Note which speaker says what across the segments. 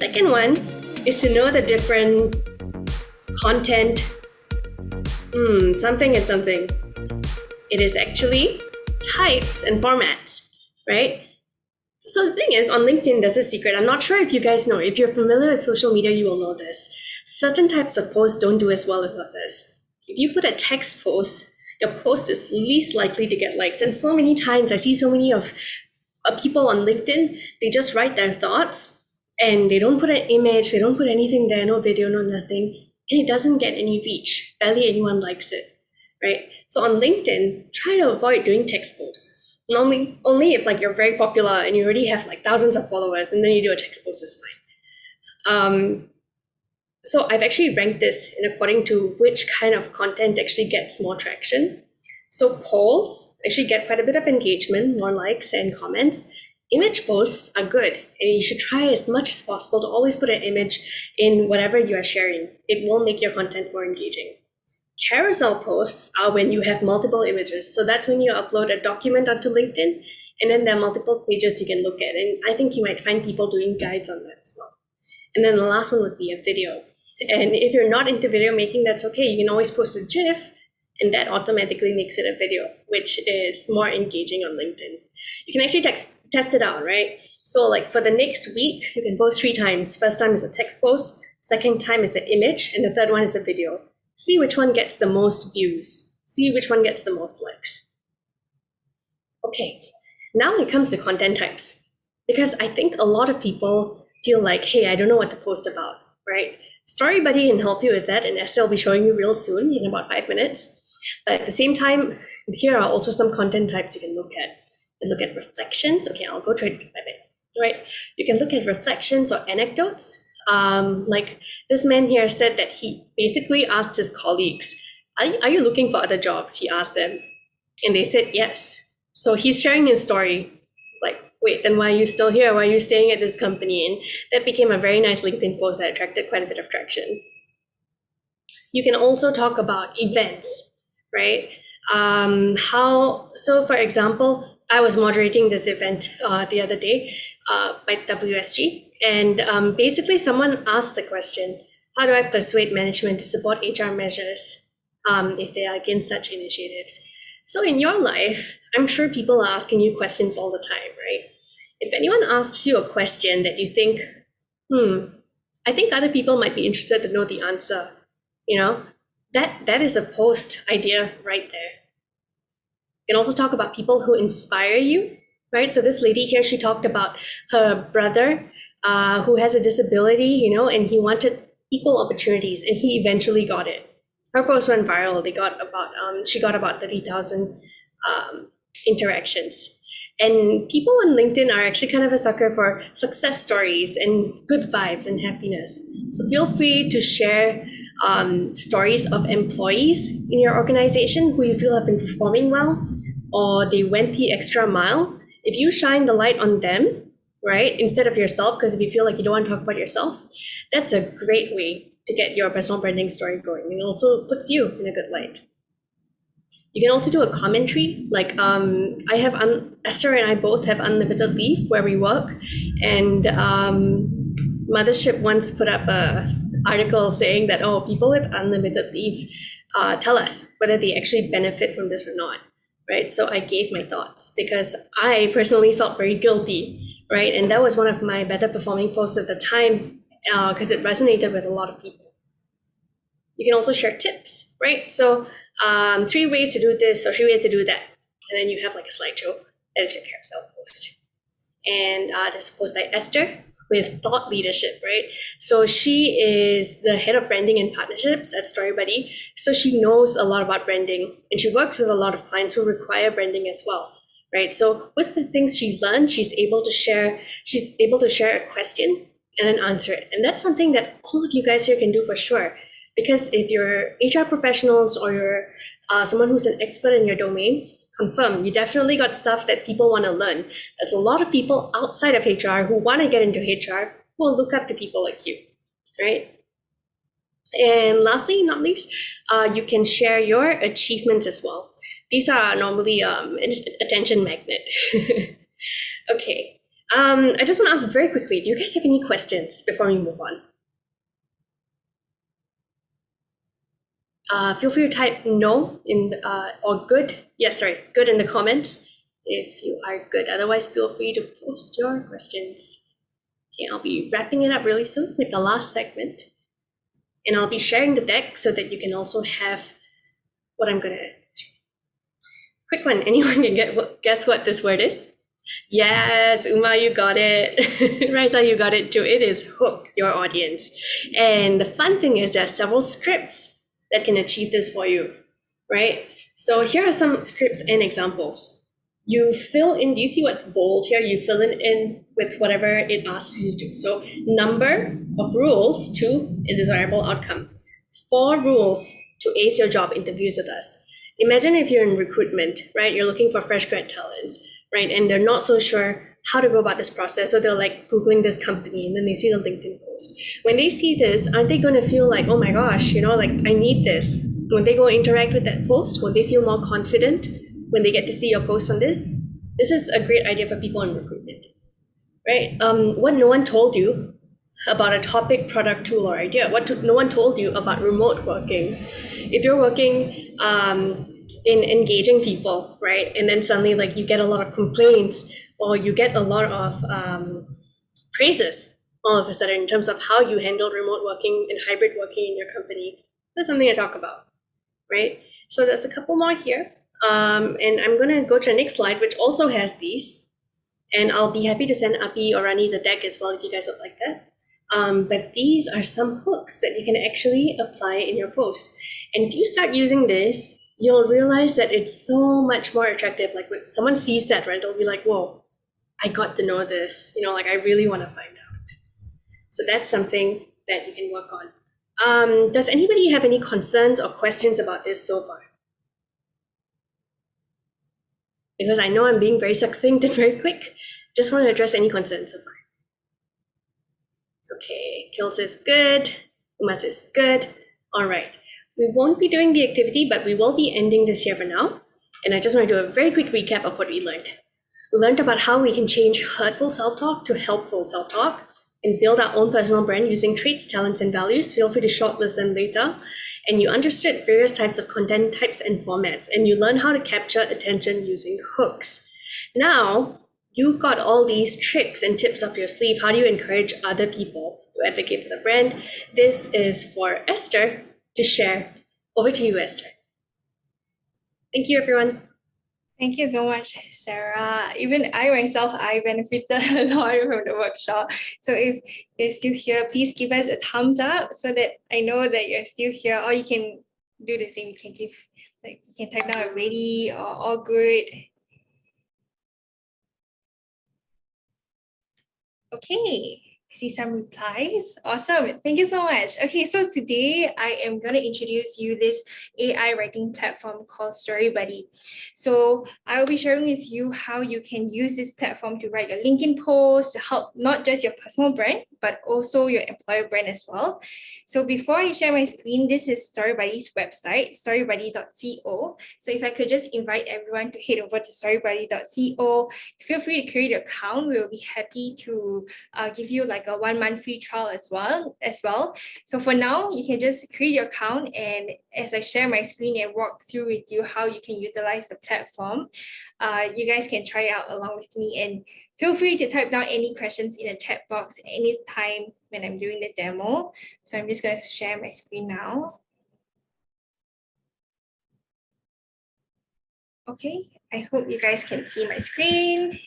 Speaker 1: Second one is to know the different content, something and something. It is actually types and formats, right? So the thing is, on LinkedIn, there's a secret. I'm not sure if you guys know. If you're familiar with social media, you will know this. Certain types of posts don't do as well as others. If you put a text post, your post is least likely to get likes. And so many times I see so many of people on LinkedIn, they just write their thoughts and they don't put an image, they don't put anything there, no video, no nothing, and it doesn't get any reach. Barely anyone likes it, right? So on LinkedIn, try to avoid doing text posts. Normally, only if you're very popular and you already have thousands of followers, and then you do a text post, is fine. So I've actually ranked this in according to which kind of content actually gets more traction. So polls actually get quite a bit of engagement, more likes and comments. Image posts are good, and you should try as much as possible to always put an image in whatever you are sharing. It will make your content more engaging. Carousel posts are when you have multiple images. So that's when you upload a document onto LinkedIn, and then there are multiple pages you can look at. And I think you might find people doing guides on that as well. And then the last one would be a video. And if you're not into video making, that's okay. You can always post a GIF, and that automatically makes it a video, which is more engaging on LinkedIn. You can actually test it out, right? So for the next week, you can post 3 times. First time is a text post, second time is an image, and the third one is a video. See which one gets the most views. See which one gets the most likes. Okay, now it comes to content types, because I think a lot of people feel like, hey, I don't know what to post about, right? StoryBuddy can help you with that, and Esther will be showing you real soon in about 5 minutes. But at the same time, here are also some content types you can look at. You can look at reflections. Okay, I'll go through it bit by bit. Right? You can look at reflections or anecdotes. Like this man here said that he basically asked his colleagues, are you looking for other jobs? He asked them, and they said yes. So he's sharing his story. Wait, then why are you still here? Why are you staying at this company? And that became a very nice LinkedIn post that attracted quite a bit of traction. You can also talk about events, right? So for example, I was moderating this event the other day by WSG, and basically someone asked the question, how do I persuade management to support HR measures if they are against such initiatives? So in your life, I'm sure people are asking you questions all the time, right? If anyone asks you a question that you think, I think other people might be interested to know the answer, that is a post idea right there. You can also talk about people who inspire you, right? So this lady here, she talked about her brother who has a disability, and he wanted equal opportunities, and he eventually got it. Her post went viral. She got about 30,000 interactions. And people on LinkedIn are actually kind of a sucker for success stories and good vibes and happiness. So feel free to share stories of employees in your organization who you feel have been performing well, or they went the extra mile. If you shine the light on them, right, instead of yourself, because if you feel like you don't want to talk about yourself, that's a great way to get your personal branding story going. And it also puts you in a good light. You can also do a commentary. Esther and I both have unlimited leave where we work, and Mothership once put up a article saying that, people with unlimited leave tell us whether they actually benefit from this or not, right? So I gave my thoughts because I personally felt very guilty, right? And that was one of my better performing posts at the time because it resonated with a lot of people. You can also share tips, right? So 3 ways to do this or 3 ways to do that. And then you have a slideshow. That is your carousel post. And there's a post by Esther with thought leadership, right? So she is the head of branding and partnerships at StoryBuddy. So she knows a lot about branding, and she works with a lot of clients who require branding as well, right? So with the things she learned, she's able to share a question and then answer it. And that's something that all of you guys here can do for sure. Because if you're HR professionals or you're someone who's an expert in your domain, confirm you definitely got stuff that people want to learn. There's a lot of people outside of HR who want to get into HR who will look up to people like you, right? And lastly, not least, you can share your achievements as well. These are normally an attention magnet. Okay. I just want to ask very quickly, do you guys have any questions before we move on? Feel free to type no in or good. Yeah, sorry, good in the comments if you are good. Otherwise, feel free to post your questions. Okay, I'll be wrapping it up really soon with the last segment. And I'll be sharing the deck so that you can also have what I'm gonna. Quick one, anyone can guess what this word is? Yes, Uma, you got it. Raisa, you got it too. It is hook your audience. And the fun thing is there are several scripts that can achieve this for you, right? So here are some scripts and examples. You fill in, do you see what's bold here? You fill it in with whatever it asks you to do. So number of rules to a desirable outcome. 4 rules to ace your job interviews with us. Imagine if you're in recruitment, right? You're looking for fresh grad talents, right? And they're not so sure how to go about this process. So they're like Googling this company and then they see the LinkedIn post. When they see this, aren't they going to feel like, oh my gosh, like I need this? When they go interact with that post, will they feel more confident when they get to see your post on this? This is a great idea for people in recruitment, right? What no one told you about a topic, product, tool, or idea. No one told you about remote working. If you're working in engaging people, right, and then suddenly like you get a lot of complaints or you get a lot of praises all of a sudden in terms of how you handled remote working and hybrid working in your company, that's something to talk about, right? So there's a couple more here. And I'm going to go to the next slide, which also has these. And I'll be happy to send Api or Rani the deck as well if you guys would like that. But these are some hooks that you can actually apply in your post. And if you start using this, you'll realize that it's so much more attractive. Like when someone sees that, right, they'll be like, whoa, I got to know this. Like I really want to find out. So that's something that you can work on. Does anybody have any concerns or questions about this so far? Because I know I'm being very succinct and very quick. Just want to address any concerns so far. Okay, Kil says good. Uma says good. All right. We won't be doing the activity, but we will be ending this here for now. And I just want to do a very quick recap of what we learned. We learned about how we can change hurtful self-talk to helpful self-talk and build our own personal brand using traits, talents, and values. Feel free to shortlist them later. And you understood various types of content types and formats, and you learn how to capture attention using hooks. Now, you got all these tricks and tips up your sleeve. How do you encourage other people to advocate for the brand? This is for Esther to share. Over to you, Esther. Thank you, everyone.
Speaker 2: Thank you so much, Sarah. Even I myself, I benefited a lot from the workshop. So if you're still here, please give us a thumbs up so that I know that you're still here. Or you can do the same. You can you can type down ready or all good. Okay. See some replies. Awesome. Thank you so much. Okay, so today I am going to introduce you this AI writing platform called StoryBuddy. So I will be sharing with you how you can use this platform to write your LinkedIn posts to help not just your personal brand, but also your employer brand as well. So before I share my screen, this is StoryBuddy's website, storybuddy.co. So if I could just invite everyone to head over to storybuddy.co, feel free to create an account. We'll be happy to give you like a 1-month free trial as well. So for now, you can just create your account, and as I share my screen and walk through with you how you can utilize the platform, you guys can try it out along with me, and feel free to type down any questions in the chat box any time when I'm doing the demo. So I'm just going to share my screen now. Okay, I hope you guys can see my screen.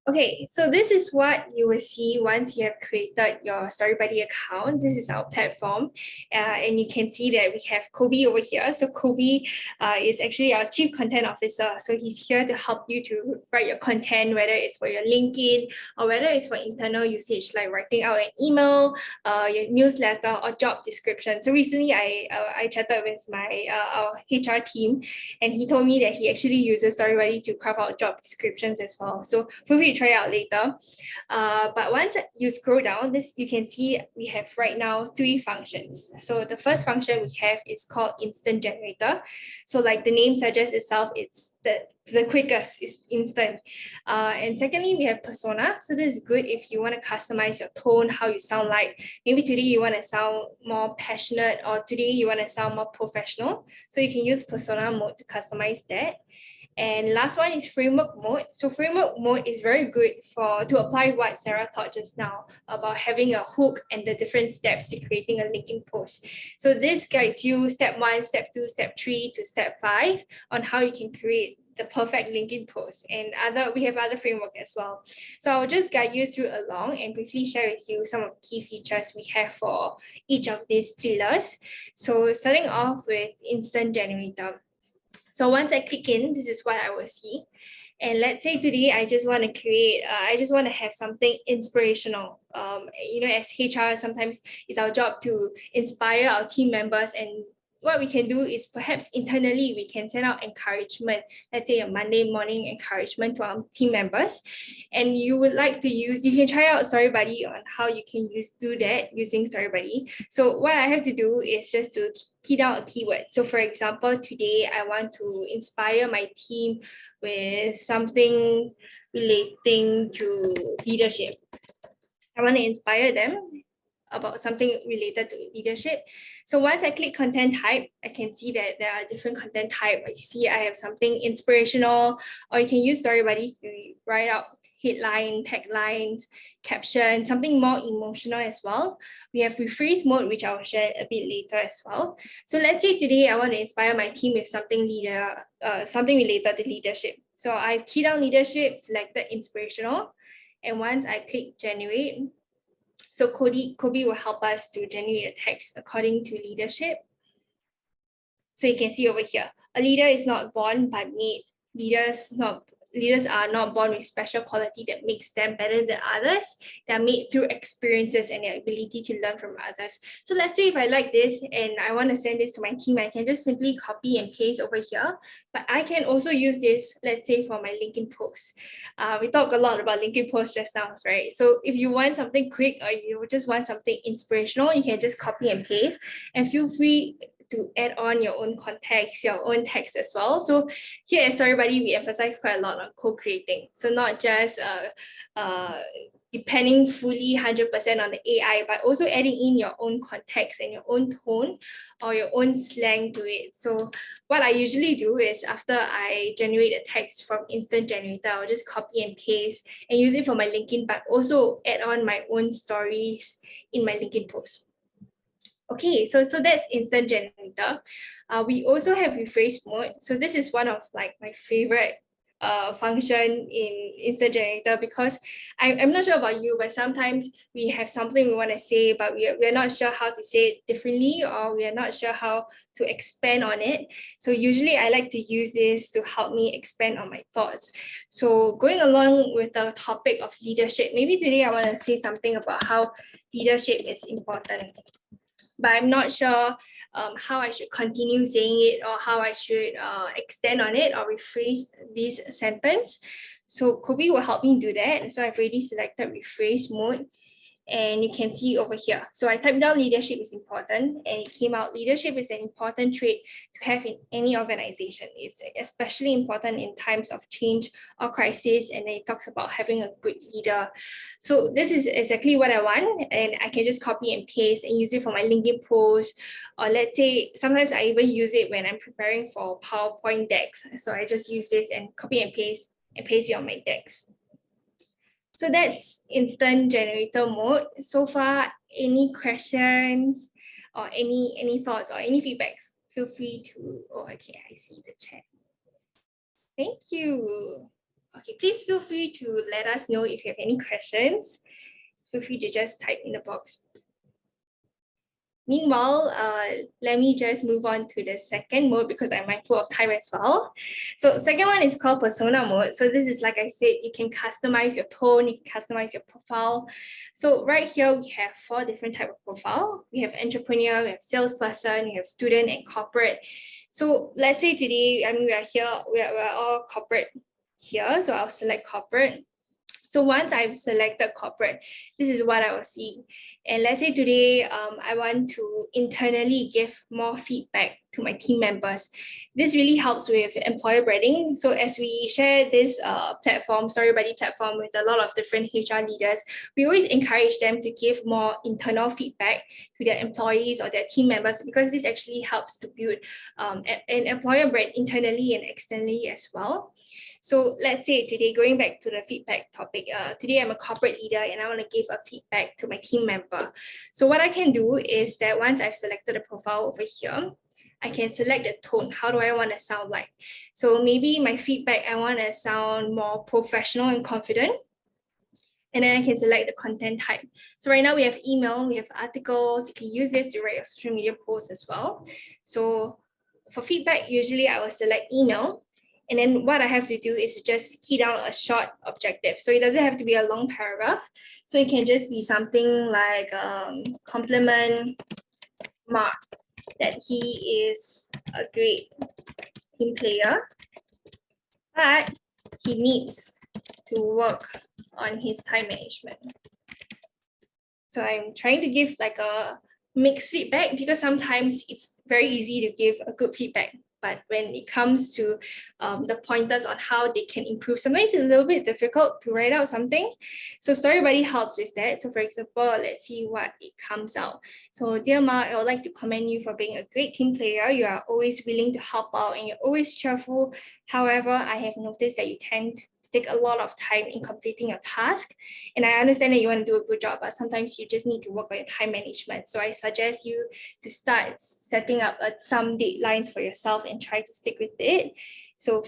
Speaker 2: Okay, so this is what you will see once you have created your StoryBuddy account. This is our platform, and you can see that we have Kobe over here. So Kobe is actually our Chief Content Officer. So he's here to help you to write your content, whether it's for your LinkedIn or whether it's for internal usage, like writing out an email, your newsletter, or job description. So recently I chatted with my our HR team, and he told me that he actually uses StoryBuddy to craft out job descriptions as well. So feel free to try it out later. But once you scroll down, this you can see we have right now 3 functions. So the first function we have is called instant generator. So like the name suggests itself, it's the quickest, is instant. And secondly, we have persona. So this is good if you want to customize your tone, how you sound like. Maybe today you want to sound more passionate, or today you want to sound more professional. So you can use persona mode to customize that. And last one is framework mode. So framework mode is very good to apply what Sarah taught just now about having a hook and the different steps to creating a linking post. So this guides you step 1, step 2, step 3 to step 5 on how you can create the perfect linking post. And we have other framework as well. So I'll just guide you through along and briefly share with you some of the key features we have for each of these pillars. So starting off with instant generator. So once I click in, this is what I will see. And let's say today I just want to have something inspirational. As HR, sometimes it's our job to inspire our team members, and what we can do is perhaps internally we can send out encouragement, let's say a Monday morning encouragement to our team members. And you can try out StoryBuddy on how you can do that using StoryBuddy. So what I have to do is just to key down a keyword. So for example, today I want to inspire my team with something relating to leadership. I want to inspire them about something related to leadership. So once I click content type, I can see that there are different content type. You see, I have something inspirational, or you can use StoryBuddy to write out headline, taglines, caption, something more emotional as well. We have rephrase mode, which I'll share a bit later as well. So let's say today I want to inspire my team with something related to leadership. So I've keyed down leadership, selected inspirational, and once I click generate, so Kobe will help us to generate a text according to leadership. So you can see over here, a leader is not born but made. Leaders are not born with special quality that makes them better than others. They are made through experiences and their ability to learn from others. So let's say if I like this and I want to send this to my team, I can just simply copy and paste over here. But I can also use this, let's say, for my LinkedIn post. We talked a lot about LinkedIn posts just now, right? So if you want something quick or you just want something inspirational, you can just copy and paste, and feel free to add on your own context, your own text as well. So here at StoryBuddy, we emphasize quite a lot on co-creating. So not just depending fully 100% on the AI, but also adding in your own context and your own tone or your own slang to it. So what I usually do is after I generate a text from Instant Generator, I'll just copy and paste and use it for my LinkedIn, but also add on my own stories in my LinkedIn post. Okay, so that's Instant Generator. We also have rephrase mode. So this is one of like my favorite function in Instant Generator, because I'm not sure about you, but sometimes we have something we want to say, but we're not sure how to say it differently, or we are not sure how to expand on it. So usually I like to use this to help me expand on my thoughts. So going along with the topic of leadership, maybe today I want to say something about how leadership is important, but I'm not sure how I should continue saying it, or how I should extend on it or rephrase this sentence. So Kobe will help me do that. So I've already selected rephrase mode, and you can see over here. So I typed down leadership is important, and it came out leadership is an important trait to have in any organization. It's especially important in times of change or crisis, and then it talks about having a good leader. So this is exactly what I want, and I can just copy and paste and use it for my LinkedIn post, or let's say sometimes I even use it when I'm preparing for PowerPoint decks. So I just use this and copy and paste it on my decks. So that's Instant Generator mode. So far, any questions or any thoughts or any feedbacks? Feel free to, okay, I see the chat. Thank you. Okay, please feel free to let us know if you have any questions. Feel free to just type in the box. Meanwhile, let me just move on to the second mode, because I'm mindful of time as well. So second one is called persona mode. So this is, like I said, you can customize your tone, you can customize your profile. So right here, we have 4 different types of profile. We have entrepreneur, we have salesperson, we have student, and corporate. So let's say today, we are here, we're all corporate here. So I'll select corporate. So once I've selected corporate, this is what I will see. And let's say today, I want to internally give more feedback to my team members. This really helps with employer branding. So as we share this platform, StoryBuddy platform, with a lot of different HR leaders, we always encourage them to give more internal feedback to their employees or their team members, because this actually helps to build an employer brand internally and externally as well. So let's say today, going back to the feedback topic, today I'm a corporate leader and I want to give a feedback to my team member. So what I can do is that once I've selected the profile over here, I can select the tone. How do I want to sound like? So maybe my feedback, I want to sound more professional and confident. And then I can select the content type. So right now we have email, we have articles. You can use this to write your social media posts as well. So for feedback, usually I will select email. And then what I have to do is just key down a short objective. So it doesn't have to be a long paragraph. So it can just be something like compliment Mark that he is a great team player, but he needs to work on his time management. So I'm trying to give like a mixed feedback, because sometimes it's very easy to give a good feedback, but when it comes to the pointers on how they can improve, sometimes it's a little bit difficult to write out something. So StoryBuddy helps with that. So for example, let's see what it comes out. So dear Mark, I would like to commend you for being a great team player. You are always willing to help out and you're always cheerful. However, I have noticed that you tend to take a lot of time in completing your task. And I understand that you want to do a good job, but sometimes you just need to work on your time management. So I suggest you to start setting up some deadlines for yourself and try to stick with it. So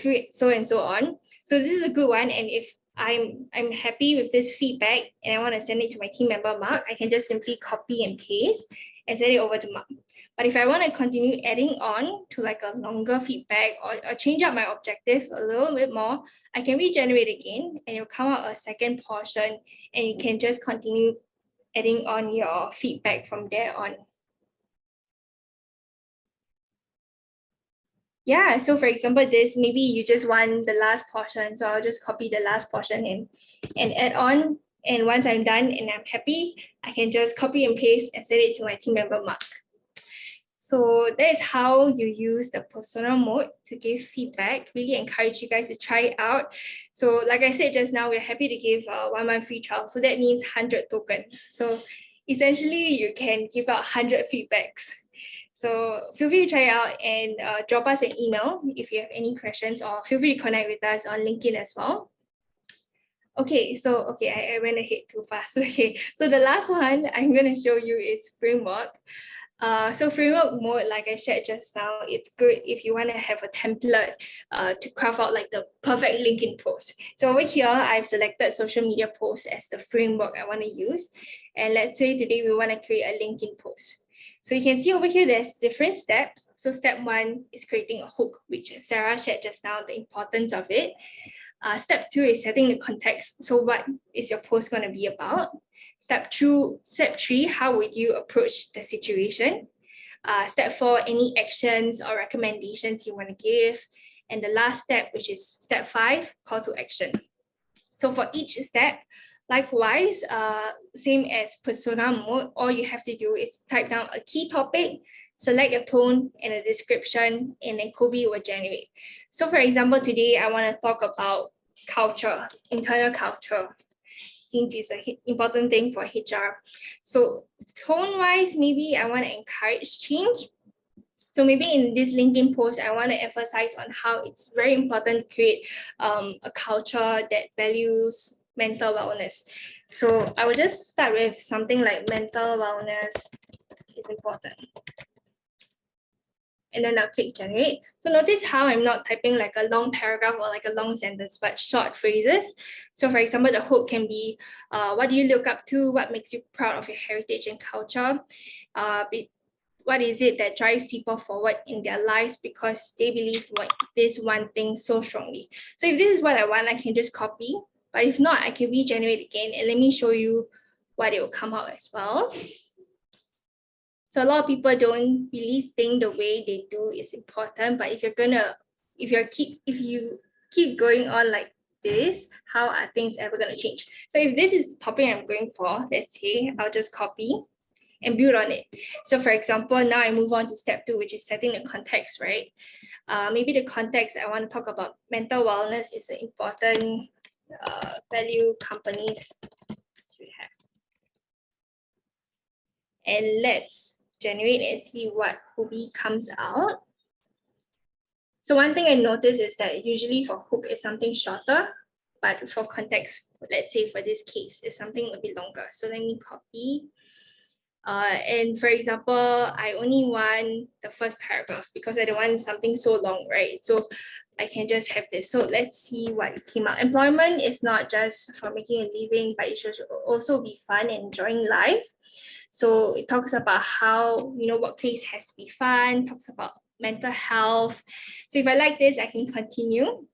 Speaker 2: and so on. So this is a good one. And if I'm happy with this feedback and I want to send it to my team member Mark, I can just simply copy and paste and send it over to Mark. But if I want to continue adding on to like a longer feedback or change up my objective a little bit more, I can regenerate again and it'll come out a second portion, and you can just continue adding on your feedback from there on. Yeah, so for example, this, maybe you just want the last portion. So I'll just copy the last portion and add on. And once I'm done and I'm happy, I can just copy and paste and send it to my team member Mark. So that is how you use the persona mode to give feedback. Really encourage you guys to try it out. So like I said just now, we're happy to give a 1 month free trial. So that means 100 tokens. So essentially you can give out 100 feedbacks. So feel free to try it out and drop us an email if you have any questions, or feel free to connect with us on LinkedIn as well. Okay, so I went ahead too fast. Okay, so the last one I'm going to show you is framework. So framework mode, like I shared just now, it's good if you want to have a template to craft out like the perfect LinkedIn post. So over here, I've selected social media post as the framework I want to use. And let's say today we want to create a LinkedIn post. So you can see over here, there's different steps. So step 1 is creating a hook, which Sarah shared just now, the importance of it. Step 2 is setting the context. So what is your post going to be about? Step 3, how would you approach the situation? Step 4, any actions or recommendations you want to give. And the last step, which is step 5, call to action. So for each step, likewise, same as persona mode, all you have to do is type down a key topic, select your tone and a description, and then Kobe will generate. So for example, today I want to talk about culture, internal culture, since it's an important thing for HR. So tone-wise, maybe I want to encourage change. So maybe in this LinkedIn post, I want to emphasize on how it's very important to create a culture that values mental wellness. So I will just start with something like mental wellness is important. And then I'll click generate. So notice how I'm not typing like a long paragraph or like a long sentence, but short phrases. So for example, the hook can be, what do you look up to? What makes you proud of your heritage and culture? What is it that drives people forward in their lives because they believe this one thing so strongly? So if this is what I want, I can just copy. But if not, I can regenerate again. And let me show you what it will come out as well. So a lot of people don't really think the way they do is important, but if you keep going on like this, how are things ever going to change? So if this is the topic I'm going for, let's say, I'll just copy and build on it. So for example, now I move on to step 2, which is setting the context, right? Maybe the context I want to talk about mental wellness is an important value companies should have. And let's generate and see what Hubi comes out. So one thing I noticed is that usually for hook is something shorter, but for context, let's say for this case, is something a bit longer. So let me copy. And for example, I only want the first paragraph because I don't want something so long, right? So I can just have this. So let's see what came out. Employment is not just for making a living, but it should also be fun and enjoying life. So it talks about how, workplace has to be fun, talks about mental health. So if I like this, I can continue.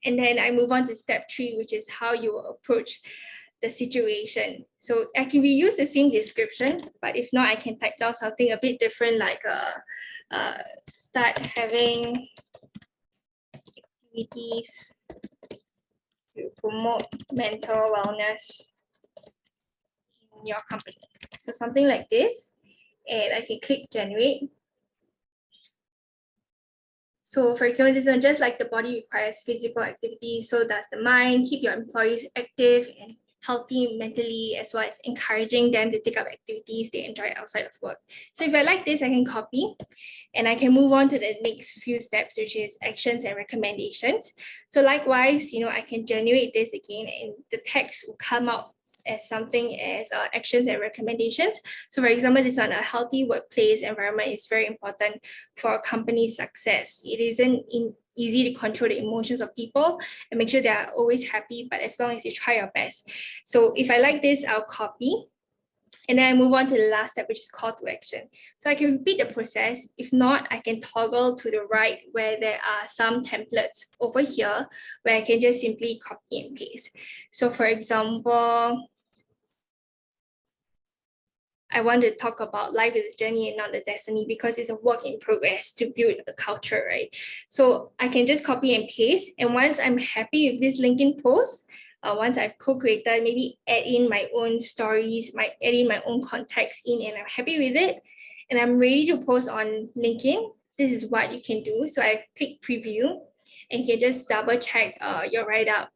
Speaker 2: And then I move on to step 3, which is how you approach the situation. So I can reuse the same description, but if not, I can type down something a bit different, like start having activities to promote mental wellness in your company. So something like this, and I can click generate. So for example, this one, just like the body requires physical activity, so does the mind. Keep your employees active and healthy mentally, as well as encouraging them to take up activities they enjoy outside of work. So if I like this, I can copy and I can move on to the next few steps, which is actions and recommendations. So likewise, I can generate this again and the text will come out as something as actions and recommendations. So for example, this one, a healthy workplace environment is very important for a company's success. It isn't easy to control the emotions of people and make sure they are always happy, but as long as you try your best. So if I like this, I'll copy. And then I move on to the last step, which is call to action. So I can repeat the process. If not, I can toggle to the right where there are some templates over here where I can just simply copy and paste. So for example, I want to talk about life is a journey and not a destiny because it's a work in progress to build a culture, right? So I can just copy and paste. And once I'm happy with this LinkedIn post, once I've co-created, maybe add in my own stories, add in my own context in, and I'm happy with it, and I'm ready to post on LinkedIn, this is what you can do. So I've clicked preview, and you can just double check your write-up.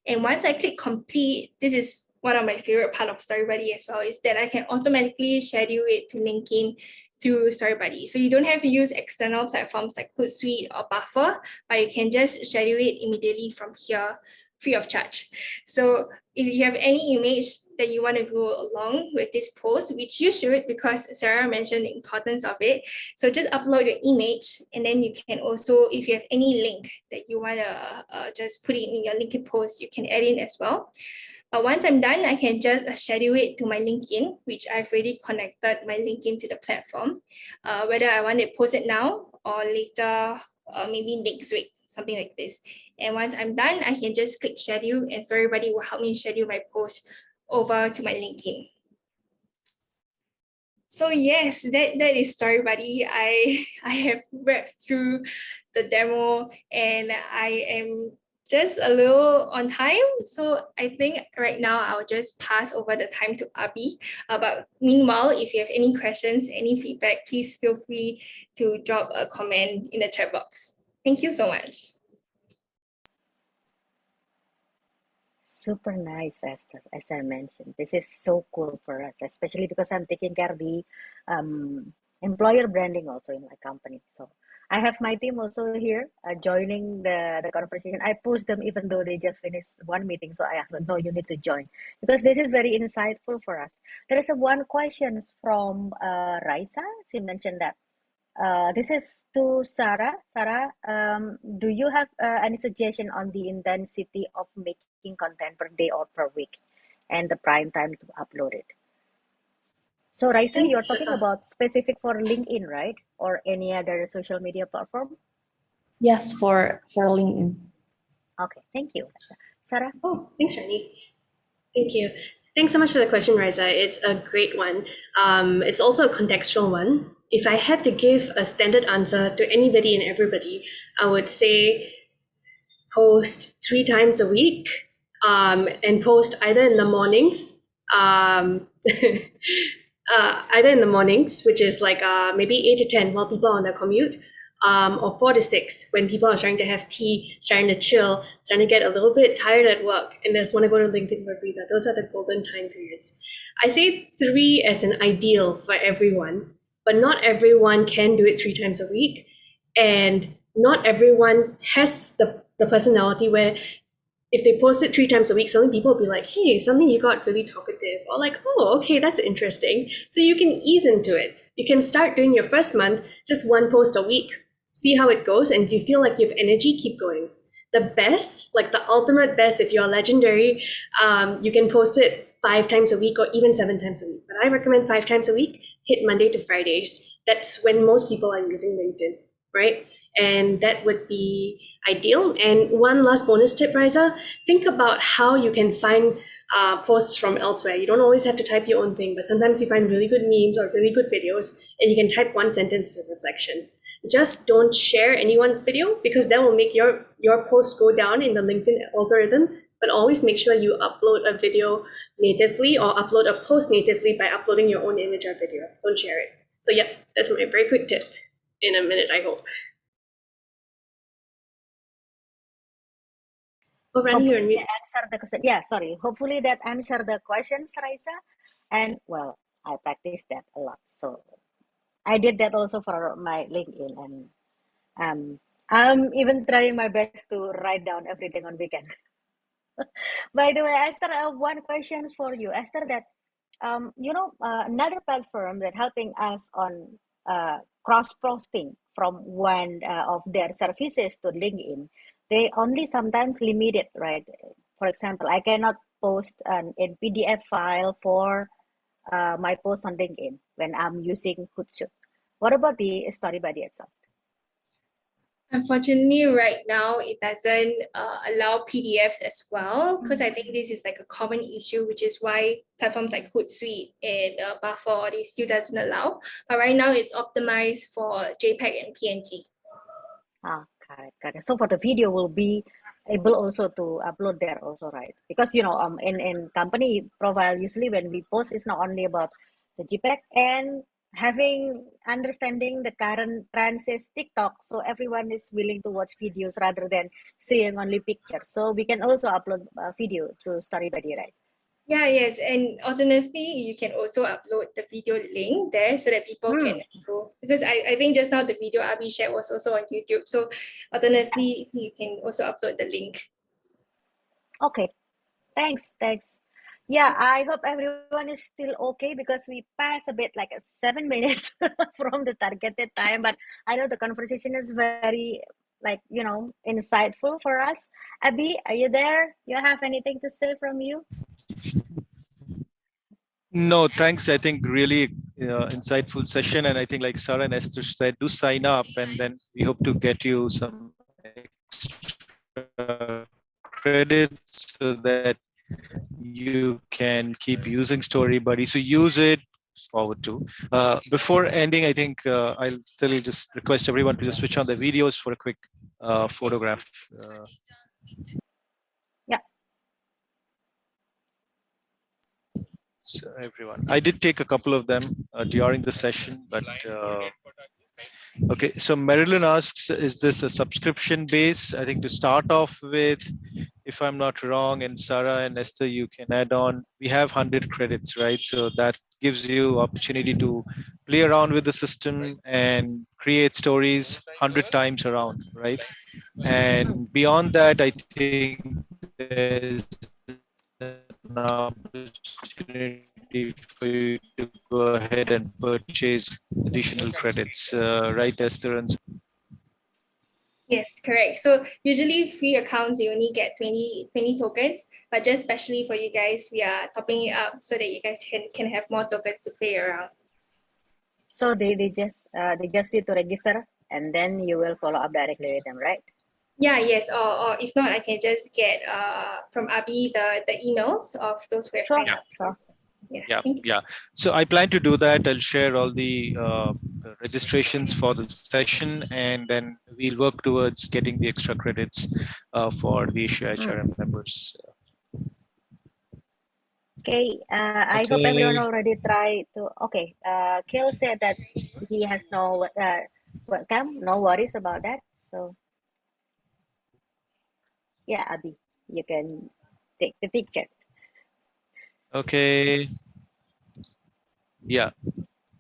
Speaker 2: And once I click complete, this is one of my favorite part of StoryBuddy as well, is that I can automatically schedule it to LinkedIn through StoryBuddy. So you don't have to use external platforms like Hootsuite or Buffer, but you can just schedule it immediately from here, free of charge. So if you have any image that you want to go along with this post, which you should because Sarah mentioned the importance of it. So just upload your image, and then you can also, if you have any link that you want to just put it in your LinkedIn post, you can add in as well. Once I'm done, I can just schedule it to my LinkedIn, which I've already connected my LinkedIn to the platform. Whether I want to post it now or later, maybe next week, something like this. And once I'm done, I can just click schedule and StoryBuddy will help me schedule my post over to my LinkedIn. So yes, that is StoryBuddy. I have read through the demo and I am just a little on time. So I think right now I'll just pass over the time to Abi. But meanwhile, if you have any questions, any feedback, please feel free to drop a comment in the chat box. Thank you so much.
Speaker 3: Super nice, Esther. As I mentioned, this is so cool for us, especially because I'm taking care of the employer branding also in my company. So I have my team also here joining the conversation. I push them even though they just finished one meeting. So I asked them, no, you need to join because this is very insightful for us. There is one question from Raisa. She mentioned that this is to Sarah. Sarah, do you have any suggestion on the intensity of making content per day or per week and the prime time to upload it? So Raisa,
Speaker 1: Thanks.
Speaker 3: you're talking about specific for LinkedIn, right? Or any other social media platform?
Speaker 4: Yes, for LinkedIn.
Speaker 3: Okay, thank you. Sarah?
Speaker 1: Oh, thanks, Rani. Thank you. Thanks so much for the question, Raisa. It's a great one. It's also a contextual one. If I had to give a standard answer to anybody and everybody, I would say post 3 times a week, and post either in the mornings, either in the mornings, which is like maybe 8 to 10 while people are on their commute, or 4 to 6 when people are starting to have tea, starting to chill, starting to get a little bit tired at work, and just want to go to LinkedIn for a breather. Those are the golden time periods. I say 3 as an ideal for everyone, but not everyone can do it 3 times a week. And not everyone has the personality where if they post it 3 times a week, suddenly people will be like, hey, suddenly you got really talkative, or like, oh, okay, that's interesting. So you can ease into it. You can start doing your first month, just 1 post a week, see how it goes. And if you feel like you have energy, keep going. The best, like the ultimate best, if you're legendary, you can post it 5 times a week or even 7 times a week. But I recommend 5 times a week, hit Monday to Fridays. That's when most people are using LinkedIn, right? And that would be ideal. And one last bonus tip, Riza, think about how you can find posts from elsewhere. You don't always have to type your own thing, but sometimes you find really good memes or really good videos, and you can type 1 sentence of reflection. Just don't share anyone's video, because that will make your post go down in the LinkedIn algorithm. But always make sure you upload a video natively or upload a post natively by uploading your own image or video. Don't share it. So yeah, that's my very quick tip. In a minute, I hope. Oh, Randy, you're on
Speaker 3: Hopefully
Speaker 1: mute.
Speaker 3: that answered the question. Yeah, sorry. Hopefully that answered the question, Raisa. And well, I practice that a lot. So I did that also for my LinkedIn, and I'm even trying my best to write down everything on weekend. By the way, Esther, I have one question for you, Esther. That another platform that helping us on cross posting from one of their services to LinkedIn, they only sometimes limit it, right? For example, I cannot post an in PDF file for my post on LinkedIn when I'm using Hootsuite. What about the story body itself?
Speaker 2: Unfortunately, right now it doesn't allow PDFs as well, because I think this is like a common issue, which is why platforms like Hootsuite and Buffer, they still doesn't allow. But right now it's optimized for JPEG and PNG.
Speaker 3: Ah, got it. So for the video will be able also to upload there also, right? Because in company profile usually when we post it's not only about the JPEG and having understanding the current trends is TikTok, so everyone is willing to watch videos rather than seeing only pictures. So we can also upload video through StoryBuddy, right?
Speaker 2: Yeah, yes. And alternatively, you can also upload the video link there so that people can also, because I think just now the video Abi shared was also on YouTube. So alternatively, you can also upload the link.
Speaker 3: Okay, thanks. Yeah, I hope everyone is still okay because we passed a bit like a 7 minutes from the targeted time, but I know the conversation is very insightful for us. Abby, are you there? You have anything to say from you?
Speaker 5: No, thanks. I think really insightful session. And I think like Sarah and Esther said, do sign up and then we hope to get you some extra credits so that you can keep using StoryBuddy. So use it forward to. Before ending, I think I'll still just request everyone to just switch on their videos for a quick photograph.
Speaker 3: Yeah.
Speaker 5: So everyone, I did take a couple of them during the session, but okay. So Marilyn asks, is this a subscription base? I think to start off with, if I'm not wrong, and Sarah and Esther, you can add on, we have 100 credits, right? So that gives you opportunity to play around with the system and create stories 100 times around, right? And beyond that, I think there's an opportunity for you to go ahead and purchase additional credits, right, Esther? And
Speaker 2: Yes, correct. So usually free accounts, you only get 20 tokens, but just especially for you guys, we are topping it up so that you guys can have more tokens to play around.
Speaker 3: So they just need to register and then you will follow up directly with them, right?
Speaker 2: Yeah, yes. Or if not, I can just get from Abi the emails of those who have signed up.
Speaker 3: Sure.
Speaker 2: Yeah.
Speaker 5: yeah. So I plan to do that. I'll share all the registrations for the session, and then we'll work towards getting the extra credits for the AsiaHRM members.
Speaker 3: Okay, I hope everyone already tried to. Okay, Kil said that he has no webcam, no worries about that. So yeah, Abhi, you can take the picture.
Speaker 5: Okay. Yeah.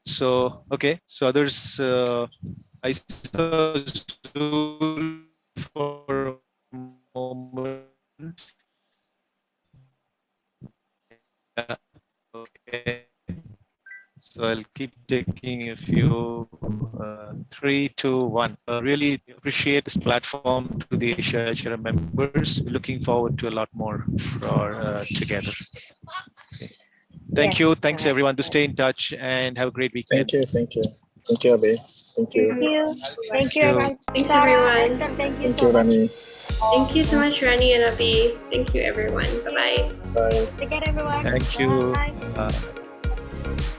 Speaker 5: So okay. So others, I saw Zul for a moment. Yeah. Okay. So I'll keep taking a few. 3, 2, 1. Really appreciate this platform to the AsiaHRM members. Looking forward to a lot more for together. Okay. Thank you.
Speaker 3: Yes,
Speaker 5: Thanks
Speaker 3: correct.
Speaker 5: everyone to stay in touch and have a great weekend.
Speaker 6: Thank you. Thank you. Thank you, Abe. Thank you.
Speaker 3: Thank you. Thank you,
Speaker 5: you.
Speaker 3: everyone.
Speaker 1: Thanks,
Speaker 3: Sarah,
Speaker 1: everyone.
Speaker 3: Esther, thank you
Speaker 6: Thank
Speaker 3: so
Speaker 6: you,
Speaker 3: much.
Speaker 6: Rani.
Speaker 1: Thank you so much, Rani and Abhi. Thank you, everyone. Bye bye.
Speaker 6: Bye.
Speaker 3: Take care, everyone.
Speaker 5: Thank you.
Speaker 3: Bye.